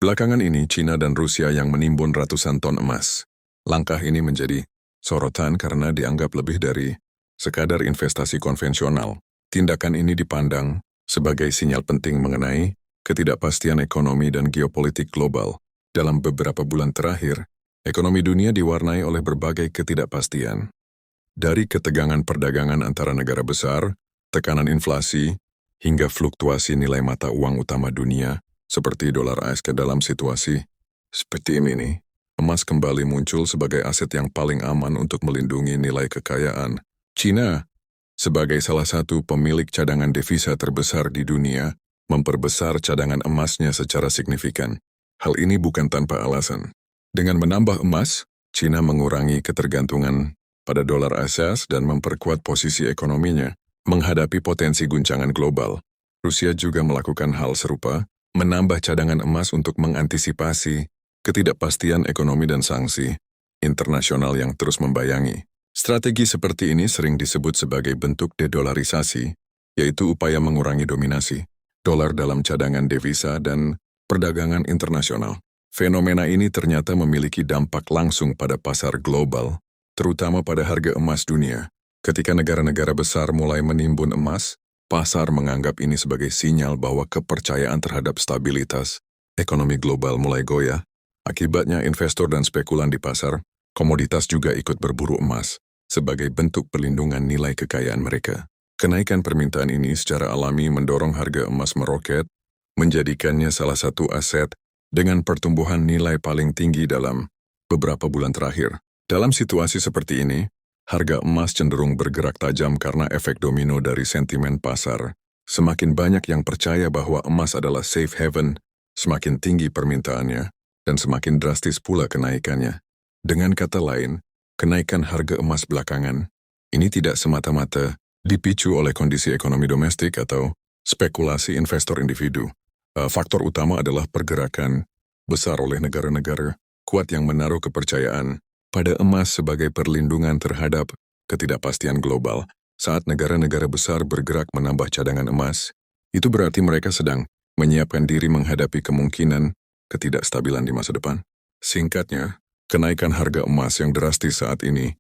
Belakangan ini, China dan Rusia yang menimbun ratusan ton emas. Langkah ini menjadi sorotan karena dianggap lebih dari sekadar investasi konvensional. Tindakan ini dipandang sebagai sinyal penting mengenai ketidakpastian ekonomi dan geopolitik global. Dalam beberapa bulan terakhir, ekonomi dunia diwarnai oleh berbagai ketidakpastian. Dari ketegangan perdagangan antara negara besar, tekanan inflasi, hingga fluktuasi nilai mata uang utama dunia, seperti dolar AS dalam situasi seperti ini, emas kembali muncul sebagai aset yang paling aman untuk melindungi nilai kekayaan. China, sebagai salah satu pemilik cadangan devisa terbesar di dunia, memperbesar cadangan emasnya secara signifikan. Hal ini bukan tanpa alasan. Dengan menambah emas, China mengurangi ketergantungan pada dolar AS dan memperkuat posisi ekonominya menghadapi potensi guncangan global. Rusia juga melakukan hal serupa, menambah cadangan emas untuk mengantisipasi ketidakpastian ekonomi dan sanksi internasional yang terus membayangi. Strategi seperti ini sering disebut sebagai bentuk dedolarisasi, yaitu upaya mengurangi dominasi dolar dalam cadangan devisa dan perdagangan internasional. Fenomena ini ternyata memiliki dampak langsung pada pasar global, terutama pada harga emas dunia. Ketika negara-negara besar mulai menimbun emas, pasar menganggap ini sebagai sinyal bahwa kepercayaan terhadap stabilitas ekonomi global mulai goyah. Akibatnya investor dan spekulan di pasar komoditas juga ikut berburu emas sebagai bentuk perlindungan nilai kekayaan mereka. Kenaikan permintaan ini secara alami mendorong harga emas meroket, menjadikannya salah satu aset dengan pertumbuhan nilai paling tinggi dalam beberapa bulan terakhir. Dalam situasi seperti ini, harga emas cenderung bergerak tajam karena efek domino dari sentimen pasar. Semakin banyak yang percaya bahwa emas adalah safe haven, semakin tinggi permintaannya, dan semakin drastis pula kenaikannya. Dengan kata lain, kenaikan harga emas belakangan ini tidak semata-mata dipicu oleh kondisi ekonomi domestik atau spekulasi investor individu. Faktor utama adalah pergerakan besar oleh negara-negara kuat yang menaruh kepercayaan pada emas sebagai perlindungan terhadap ketidakpastian global. Saat negara-negara besar bergerak menambah cadangan emas, itu berarti mereka sedang menyiapkan diri menghadapi kemungkinan ketidakstabilan di masa depan. Singkatnya, kenaikan harga emas yang drastis saat ini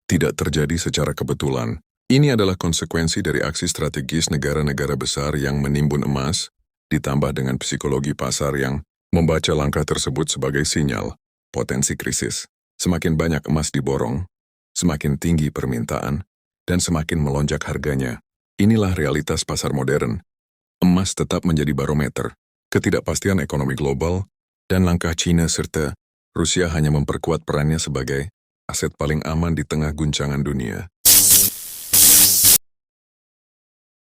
tidak terjadi secara kebetulan. Ini adalah konsekuensi dari aksi strategis negara-negara besar yang menimbun emas, ditambah dengan psikologi pasar yang membaca langkah tersebut sebagai sinyal potensi krisis. Semakin banyak emas diborong, semakin tinggi permintaan, dan semakin melonjak harganya. Inilah realitas pasar modern. Emas tetap menjadi barometer ketidakpastian ekonomi global, dan langkah China serta Rusia hanya memperkuat perannya sebagai aset paling aman di tengah guncangan dunia.